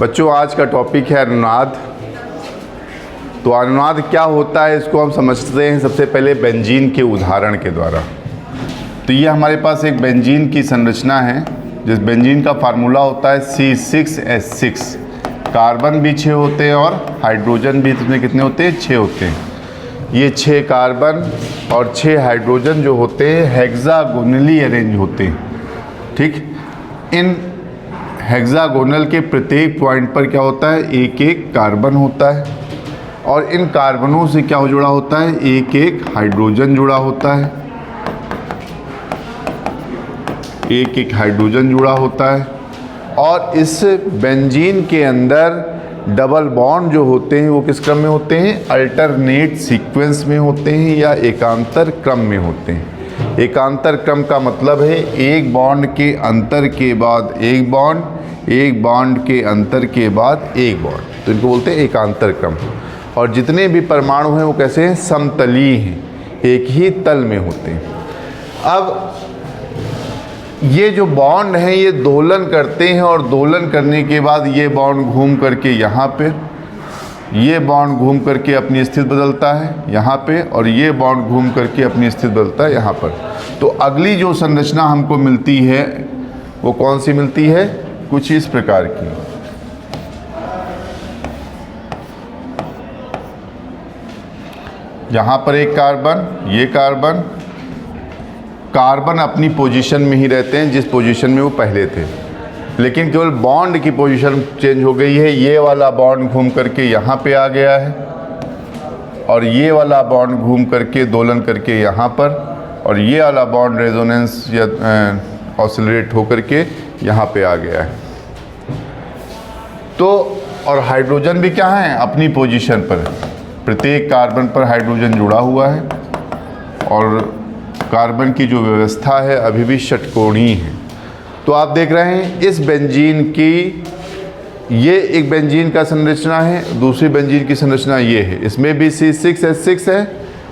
बच्चों आज का टॉपिक है अनुनाद। तो अनुनाद क्या होता है इसको हम समझते हैं सबसे पहले बेंजीन के उदाहरण के द्वारा। तो ये हमारे पास एक बेंजीन की संरचना है, जिस बेंजीन का फार्मूला होता है C6H6। कार्बन भी 6 होते हैं और हाइड्रोजन भी इसमें कितने होते हैं, 6 होते हैं। ये 6 कार्बन और 6 हाइड्रोजन जो होते हैं हेक्सागोनली अरेंज होते हैं। ठीक, इन हेक्सागोनल के प्रत्येक पॉइंट पर क्या होता है, एक एक कार्बन होता है और इन कार्बनों से क्या जुड़ा होता है, एक एक हाइड्रोजन जुड़ा होता है, एक एक हाइड्रोजन जुड़ा होता है। और इस बेंजीन के अंदर डबल बॉन्ड जो होते हैं वो किस क्रम में होते हैं, अल्टरनेट सीक्वेंस में होते हैं या एकांतर क्रम में होते हैं। एकांतर क्रम का मतलब है एक बॉन्ड के अंतर के बाद एक बॉन्ड, एक बॉन्ड के अंतर के बाद एक बॉन्ड, तो इनको बोलते हैं एकांतर क्रम। और जितने भी परमाणु हैं वो कैसे हैं, समतलीय हैं, एक ही तल में होते हैं। अब ये जो बॉन्ड हैं ये दोलन करते हैं और दोलन करने के बाद ये बॉन्ड घूम करके यहाँ पे, ये बॉन्ड घूम करके अपनी स्थिति बदलता है यहाँ पे, और ये बॉन्ड घूम करके अपनी स्थिति बदलता है यहाँ पर। तो अगली जो संरचना हमको मिलती है वो कौन सी मिलती है, कुछ इस प्रकार की। यहाँ पर एक कार्बन, ये कार्बन, कार्बन अपनी पोजीशन में ही रहते हैं जिस पोजीशन में वो पहले थे, लेकिन केवल बॉन्ड की पोजीशन चेंज हो गई है। ये वाला बॉन्ड घूम करके यहाँ पे आ गया है और ये वाला बॉन्ड घूम करके दोलन करके यहाँ पर, और ये वाला बॉन्ड रेजोनेंस या ऑसिलेट होकर के यहाँ पे आ गया है। तो और हाइड्रोजन भी क्या है, अपनी पोजीशन पर, प्रत्येक कार्बन पर हाइड्रोजन जुड़ा हुआ है और कार्बन की जो व्यवस्था है अभी भी षटकोणीय है। तो आप देख रहे हैं इस बेंजीन की, ये एक बेंजीन का संरचना है, दूसरी बेंजीन की संरचना ये है। इसमें भी C6H6 है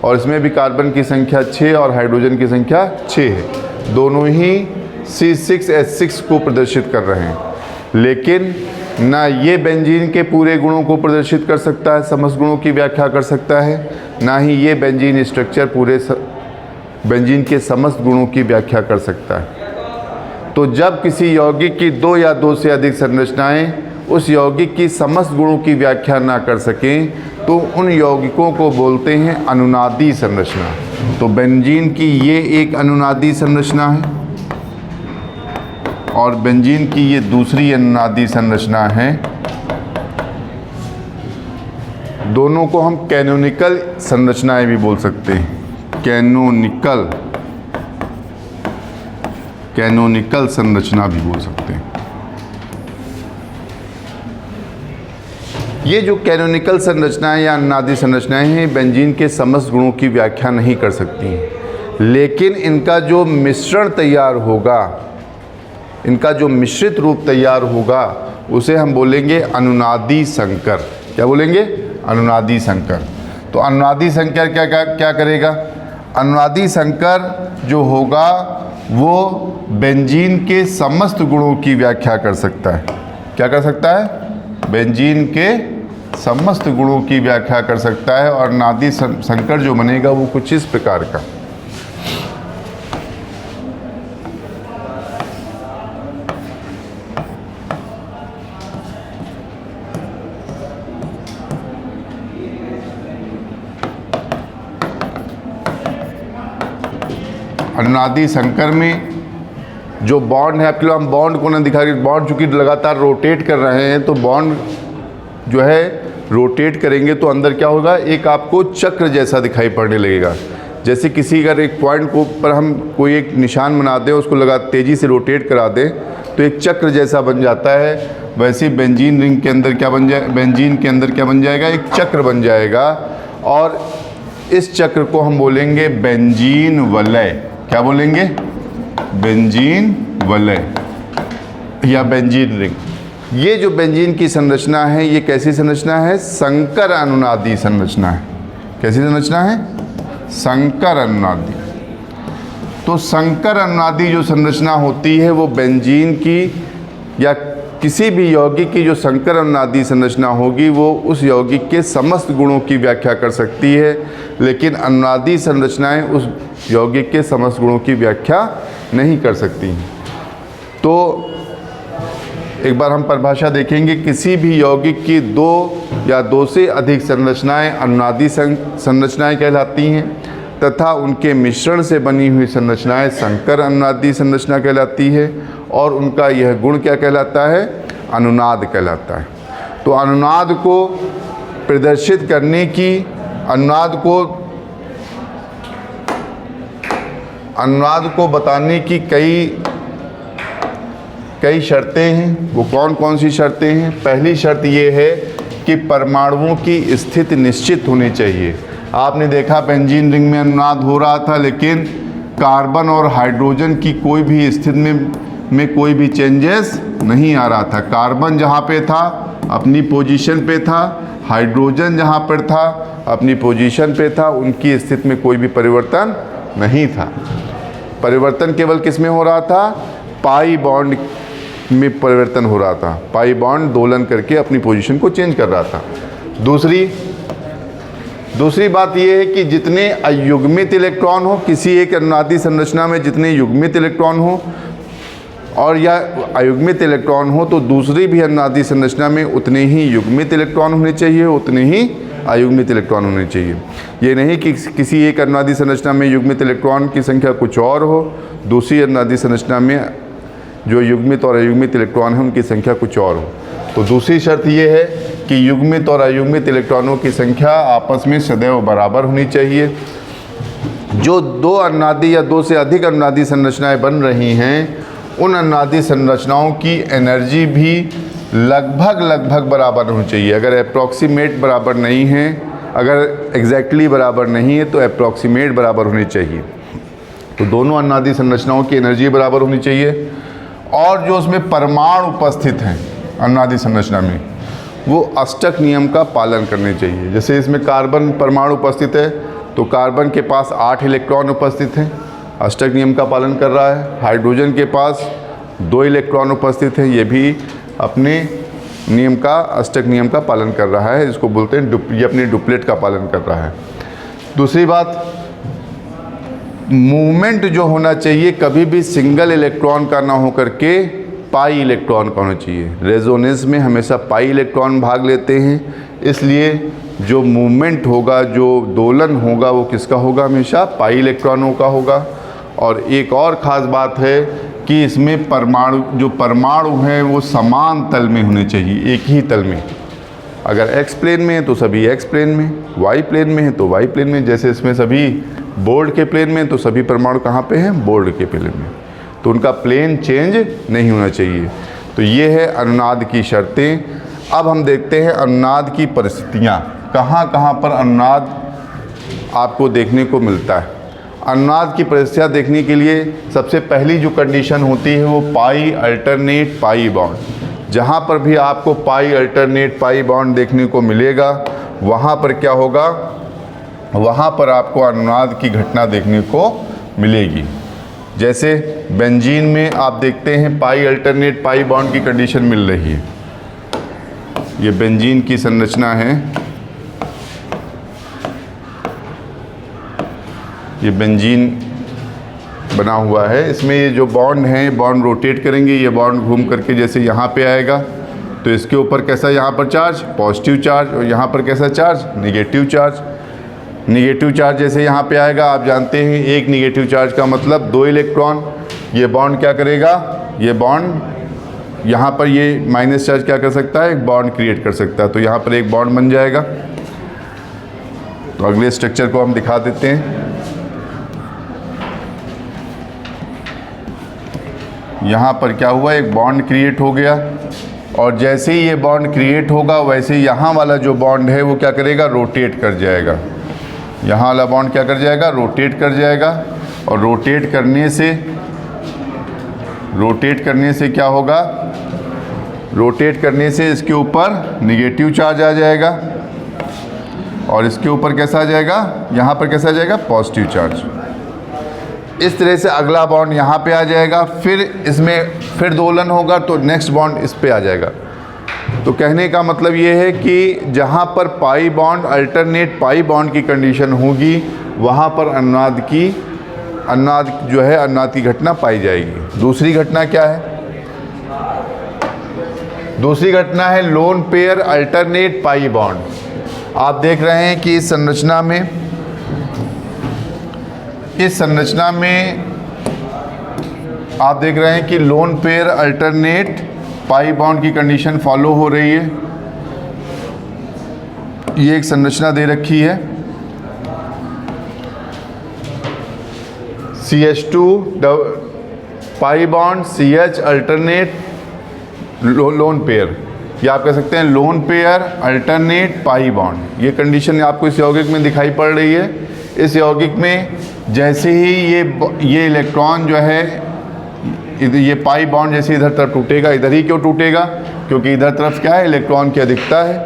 और इसमें भी कार्बन की संख्या 6 और हाइड्रोजन की संख्या 6 है। दोनों ही C6H6 को प्रदर्शित कर रहे हैं, लेकिन ना ये बेंजीन के पूरे गुणों को प्रदर्शित कर सकता है, समस्त गुणों की व्याख्या कर सकता है, ना ही ये बेंजीन स्ट्रक्चर पूरे बेंजीन के समस्त गुणों की व्याख्या कर सकता है। तो जब किसी यौगिक की 2 या 2 से अधिक संरचनाएं उस यौगिक की समस्त गुणों की व्याख्या ना कर सकें तो उन यौगिकों को बोलते हैं अनुनादी संरचना। तो बेंजीन की ये एक अनुनादी संरचना है और बेंजीन की ये दूसरी अनुनादी संरचना है। दोनों को हम कैनोनिकल संरचनाएं भी बोल सकते हैं, कैनोनिकल संरचना भी बोल सकते हैं। ये जो कैनोनिकल संरचनाएं या अनुनादी संरचनाएं हैं बेंजीन के समस्त गुणों की व्याख्या नहीं कर सकती हैं, लेकिन इनका जो मिश्रण तैयार होगा, इनका जो मिश्रित रूप तैयार होगा उसे हम बोलेंगे अनुनादी संकर। क्या बोलेंगे, अनुनादी संकर। तो अनुनादी संकर क्या करेगा, अनुनादी संकर जो होगा वो बेंजीन के समस्त गुणों की व्याख्या कर सकता है। क्या कर सकता है, बेंजीन के समस्त गुणों की व्याख्या कर सकता है। और अनुनादी संकर जो बनेगा वो कुछ इस प्रकार का। अनुनादी संकर में जो बॉन्ड है, आपके लिए हम बॉन्ड को ना दिखा रहे, बॉन्ड चूँकि लगातार रोटेट कर रहे हैं तो बॉन्ड जो है रोटेट करेंगे तो अंदर क्या होगा, एक आपको चक्र जैसा दिखाई पड़ने लगेगा। जैसे किसी अगर एक पॉइंट को पर हम कोई एक निशान बना दें, उसको लगा तेज़ी से रोटेट करा दें तो एक चक्र जैसा बन जाता है। वैसे बेंजीन रिंग के अंदर क्या बन जाए, बेंजीन के अंदर क्या बन जाएगा, एक चक्र बन जाएगा और इस चक्र को हम बोलेंगे बेंजीन वलय। क्या बोलेंगे, बेंजीन वलय या बेंजीन रिंग। ये जो बेंजीन की संरचना है ये कैसी संरचना है, संकर अनुनादी संरचना है। कैसी संरचना है, संकर अनुनादी। तो संकर अनुनादी जो संरचना होती है वो बेंजीन की या किसी भी यौगिक की जो संकर अनुनादी संरचना होगी वो उस यौगिक के समस्त गुणों की व्याख्या कर सकती है, लेकिन अनुनादी संरचनाएं उस यौगिक के समस्त गुणों की व्याख्या नहीं कर सकती। तो एक बार हम परिभाषा देखेंगे। किसी भी यौगिक की दो या दो से अधिक संरचनाएं अनुनादी संरचनाएं कहलाती हैं तथा उनके मिश्रण से बनी हुई संरचनाएं संकर अनुनादी संरचना कहलाती है, और उनका यह गुण क्या कहलाता है? अनुनाद कहलाता है। तो अनुनाद को प्रदर्शित करने की, अनुनाद को बताने की कई शर्तें हैं। वो कौन कौन सी शर्तें हैं? पहली शर्त ये है कि परमाणुओं की स्थिति निश्चित होनी चाहिए। आपने देखा बेंजीन रिंग में अनुनाद हो रहा था, लेकिन कार्बन और हाइड्रोजन की कोई भी स्थिति में कोई भी चेंजेस नहीं आ रहा था। कार्बन जहाँ पे था अपनी पोजीशन पे था, हाइड्रोजन जहाँ पर था अपनी पोजीशन पे था, उनकी स्थिति में कोई भी परिवर्तन नहीं था। परिवर्तन केवल किस में हो रहा था? पाई बॉन्ड में परिवर्तन हो रहा था। पाई बॉन्ड दोलन करके अपनी पोजीशन को चेंज कर रहा था। दूसरी बात यह है कि जितने अयुग्मित इलेक्ट्रॉन हो, किसी एक अनुनादी संरचना में जितने युग्मित इलेक्ट्रॉन हो और या अयुग्मित इलेक्ट्रॉन हो, तो दूसरी भी अनुनादी संरचना में उतने ही युग्मित इलेक्ट्रॉन होने चाहिए, उतने ही अयुग्मित इलेक्ट्रॉन होने चाहिए। ये नहीं कि किसी एक अनुनादी संरचना में युग्मित इलेक्ट्रॉन की संख्या कुछ और हो, दूसरी अनुनादी संरचना में जो युग्मित और अयुग्मित इलेक्ट्रॉन है उनकी संख्या कुछ और हो। तो दूसरी शर्त ये है कि युग्मित और अयुग्मित इलेक्ट्रॉनों की संख्या आपस में सदैव बराबर होनी चाहिए। जो दो अनुनादी या दो से अधिक अनुनादी संरचनाएं बन रही हैं, उन अनुनादी संरचनाओं की एनर्जी भी लगभग बराबर होनी चाहिए। अगर अप्रॉक्सीमेट बराबर नहीं है, अगर एग्जैक्टली बराबर नहीं है, तो अप्रॉक्सीमेट बराबर होनी चाहिए। तो दोनों अनुनादी संरचनाओं की एनर्जी बराबर होनी चाहिए, और जो उसमें परमाणु उपस्थित हैं अनुनादी संरचना में, वो अष्टक नियम का पालन करने चाहिए। जैसे इसमें कार्बन परमाणु उपस्थित है, तो कार्बन के पास 8 इलेक्ट्रॉन उपस्थित हैं, अष्टक नियम का पालन कर रहा है। हाइड्रोजन के पास 2 इलेक्ट्रॉन उपस्थित हैं, ये भी अपने नियम का, अष्टक नियम का पालन कर रहा है, जिसको बोलते हैं ये अपने डुप्लेट का पालन कर रहा है। दूसरी बात, मूवमेंट जो होना चाहिए कभी भी सिंगल इलेक्ट्रॉन का ना होकर के पाई इलेक्ट्रॉन का होना चाहिए। रेजोनेंस में हमेशा पाई इलेक्ट्रॉन भाग लेते हैं, इसलिए जो मूवमेंट होगा, जो दोलन होगा, वो किसका होगा? हमेशा पाई इलेक्ट्रॉनों का होगा। और एक और ख़ास बात है कि इसमें परमाणु हैं वो समान तल में होने चाहिए, एक ही तल में। अगर एक्स प्लेन में है तो सभी एक्स प्लेन में, वाई प्लेन में है तो वाई प्लेन में। जैसे इसमें सभी बोर्ड के प्लेन में, तो सभी परमाणु कहाँ पे हैं? बोर्ड के प्लेन में। तो उनका प्लेन चेंज नहीं होना चाहिए। तो ये है अनुनाद की शर्तें। अब हम देखते हैं अनुनाद की परिस्थितियाँ, कहाँ पर अनुनाद आपको देखने को मिलता है। अनुनाद की परिस्थितियाँ देखने के लिए सबसे पहली जो कंडीशन होती है वो पाई अल्टरनेट पाई बॉन्ड। जहाँ पर भी आपको पाई अल्टरनेट पाई बॉन्ड देखने को मिलेगा, वहाँ पर क्या होगा? वहाँ पर आपको अनुनाद की घटना देखने को मिलेगी। जैसे बेंजीन में आप देखते हैं पाई अल्टरनेट पाई बॉन्ड की कंडीशन मिल रही है। ये बेंजीन की संरचना है, ये बेंजीन बना हुआ है। इसमें ये जो बॉन्ड हैं, बॉन्ड रोटेट करेंगे, ये बॉन्ड घूम करके जैसे यहाँ पे आएगा, तो इसके ऊपर कैसा यहाँ पर चार्ज? Positive charge. और यहाँ पर कैसा charge? Negative charge. Negative charge जैसे यहाँ पे आएगा, आप जानते हैं एक नेगेटिव चार्ज का मतलब 2 इलेक्ट्रॉन। ये बॉन्ड क्या करेगा? ये बॉन्ड यहाँ पर ये माइनस चार्ज क्या कर सकता है? एक बॉन्ड क्रिएट कर सकता है। तो यहाँ पर एक बॉन्ड बन जाएगा। तो अगले स्ट्रक्चर को हम दिखा देते हैं। यहाँ पर क्या हुआ? एक बॉन्ड क्रिएट हो गया, और जैसे ही ये बॉन्ड क्रिएट होगा वैसे ही यहाँ वाला जो बॉन्ड है वो क्या करेगा? रोटेट कर जाएगा। यहाँ वाला बॉन्ड क्या कर जाएगा? रोटेट कर जाएगा। और रोटेट करने से क्या होगा? रोटेट करने से इसके ऊपर निगेटिव चार्ज आ जाएगा, और इसके ऊपर कैसा आ जाएगा? यहाँ पर कैसा आ जाएगा? Positive charge. इस तरह से अगला बॉन्ड यहाँ पे आ जाएगा, फिर इसमें फिर दोलन होगा तो नेक्स्ट बॉन्ड इस पे आ जाएगा। तो कहने का मतलब ये है कि जहाँ पर pi bond alternate pi bond की कंडीशन होगी वहाँ पर अनुनाद जो है अनुनाद की घटना पाई जाएगी। दूसरी घटना क्या है? दूसरी घटना है lone pair alternate pi bond. आप देख रहे हैं कि इस संरचना में आप देख रहे हैं कि lone pair alternate pi bond की कंडीशन फॉलो हो रही है। ये एक संरचना दे रखी है, CH2 pi bond CH alternate lone pair, या आप कह सकते हैं lone pair alternate pi bond. ये कंडीशन आपको इस यौगिक में दिखाई पड़ रही है। इस यौगिक में जैसे ही ये इलेक्ट्रॉन जो है ये पाई बॉन्ड जैसे इधर तरफ टूटेगा, इधर ही क्यों टूटेगा? क्योंकि इधर तरफ क्या है, इलेक्ट्रॉन की अधिकता है,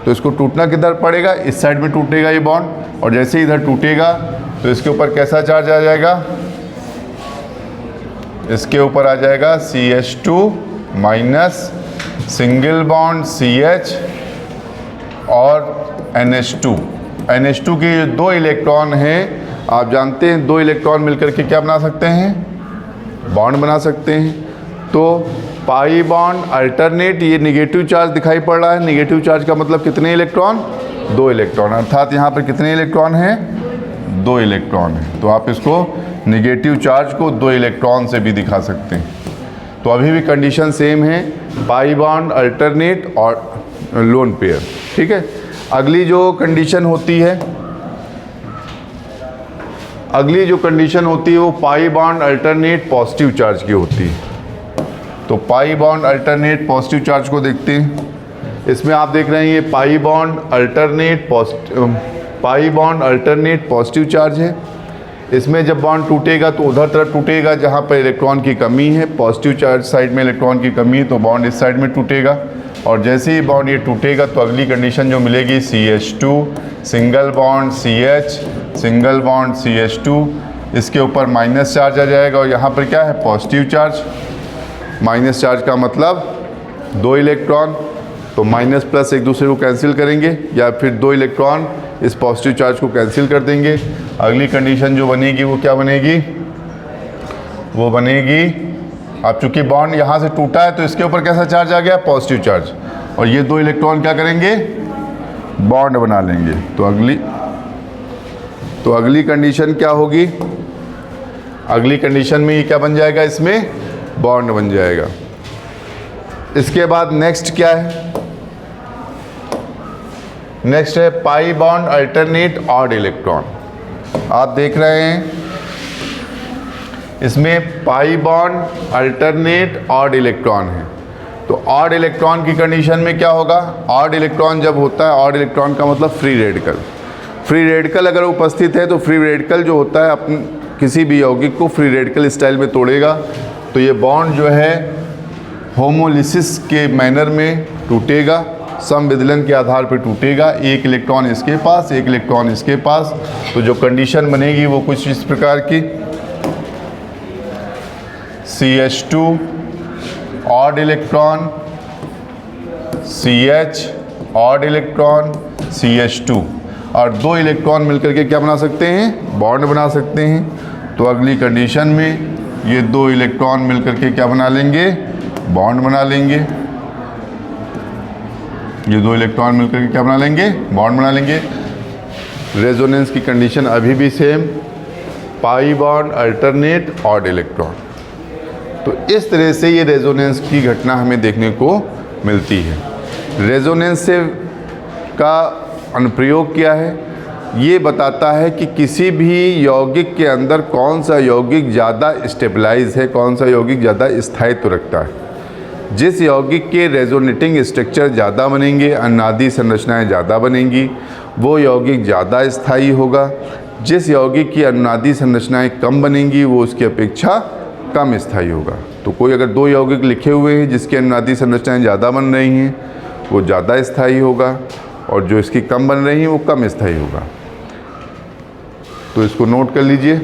तो इसको टूटना किधर पड़ेगा? इस साइड में टूटेगा ये बॉन्ड। और जैसे इधर टूटेगा तो इसके ऊपर कैसा चार्ज आ जाएगा? इसके ऊपर आ जाएगा CH2 minus single bond CH और NH2 के दो इलेक्ट्रॉन हैं। आप जानते हैं दो इलेक्ट्रॉन मिलकर के क्या बना सकते हैं? बॉन्ड बना सकते हैं। तो पाई बॉन्ड अल्टरनेट, ये निगेटिव चार्ज दिखाई पड़ रहा है। निगेटिव चार्ज का मतलब कितने इलेक्ट्रॉन? दो इलेक्ट्रॉन, अर्थात यहाँ पर कितने इलेक्ट्रॉन हैं? दो इलेक्ट्रॉन हैं। तो आप इसको निगेटिव चार्ज को दो इलेक्ट्रॉन से भी दिखा सकते हैं। तो अभी भी कंडीशन सेम है, पाई बॉन्ड अल्टरनेट और लोन पेयर। ठीक है। अगली जो कंडीशन होती है वो pi bond alternate positive charge की होती है। तो pi bond alternate positive charge को देखते हैं। इसमें आप देख रहे हैं ये pi bond alternate positive charge है। इसमें जब बॉन्ड टूटेगा तो उधर तरफ टूटेगा जहाँ पर इलेक्ट्रॉन की कमी है। पॉजिटिव चार्ज साइड में इलेक्ट्रॉन की कमी है तो बॉन्ड इस साइड में टूटेगा। और जैसे ही बॉन्ड ये टूटेगा तो अगली कंडीशन जो मिलेगी CH2 single bond CH single bond CH2, इसके ऊपर माइनस चार्ज आ जाएगा और यहाँ पर क्या है? Positive charge. माइनस चार्ज का मतलब दो इलेक्ट्रॉन, तो माइनस प्लस एक दूसरे को कैंसिल करेंगे या फिर दो इलेक्ट्रॉन इस पॉजिटिव चार्ज को कैंसिल कर देंगे। अगली कंडीशन जो बनेगी वो क्या बनेगी? वो बनेगी, अब चूंकि बॉन्ड यहाँ से टूटा है तो इसके ऊपर कैसा चार्ज आ गया? Positive charge. और ये दो इलेक्ट्रॉन क्या करेंगे? बॉन्ड बना लेंगे। तो अगली कंडीशन क्या होगी? अगली कंडीशन में ये क्या बन जाएगा? इसमें बॉन्ड बन जाएगा। इसके बाद नेक्स्ट क्या है? नेक्स्ट है pi bond alternate odd electron. आप देख रहे हैं इसमें pi bond alternate odd electron है। तो ऑड इलेक्ट्रॉन की कंडीशन में क्या होगा? ऑड इलेक्ट्रॉन जब होता है, ऑड इलेक्ट्रॉन का मतलब फ्री रेडिकल। फ्री रेडिकल अगर उपस्थित है तो फ्री रेडिकल जो होता है अपने किसी भी यौगिक को फ्री रेडिकल स्टाइल में तोड़ेगा। तो ये बॉन्ड जो है होमोलिसिस के मैनर में टूटेगा, समविदलन के आधार पर टूटेगा। एक इलेक्ट्रॉन इसके पास, एक इलेक्ट्रॉन इसके पास। तो जो कंडीशन बनेगी वो कुछ इस प्रकार की, CH2 odd electron CH odd electron CH2, और दो इलेक्ट्रॉन मिलकर के क्या बना सकते हैं? बॉन्ड बना सकते हैं। तो अगली कंडीशन में ये दो इलेक्ट्रॉन मिलकर के क्या बना लेंगे? बॉन्ड बना लेंगे। ये दो इलेक्ट्रॉन मिलकर के क्या बना लेंगे? बॉन्ड बना लेंगे। रेजोनेंस की कंडीशन अभी भी same, pi bond alternate odd electron. तो इस तरह से ये रेजोनेंस की घटना हमें देखने को मिलती है। रेजोनेंस से का अनुप्रयोग क्या है? ये बताता है कि किसी भी यौगिक के अंदर कौन सा यौगिक ज़्यादा स्टेबलाइज है, कौन सा यौगिक ज़्यादा स्थायित्व रखता है। जिस यौगिक के रेजोनेटिंग स्ट्रक्चर ज़्यादा बनेंगे, अनुनादी संरचनाएं ज़्यादा बनेंगी, वो यौगिक ज़्यादा स्थायी होगा। जिस यौगिक की अनुनादी संरचनाएं कम बनेंगी वो उसकी अपेक्षा कम स्थायी होगा। तो कोई अगर दो यौगिक लिखे हुए हैं जिसकी अनुनादी संरचनाएं ज़्यादा बन रही हैं वो ज़्यादा स्थायी होगा, और जो इसकी कम बन रही हैं वो कम स्थायी होगा। तो इसको नोट कर लीजिए।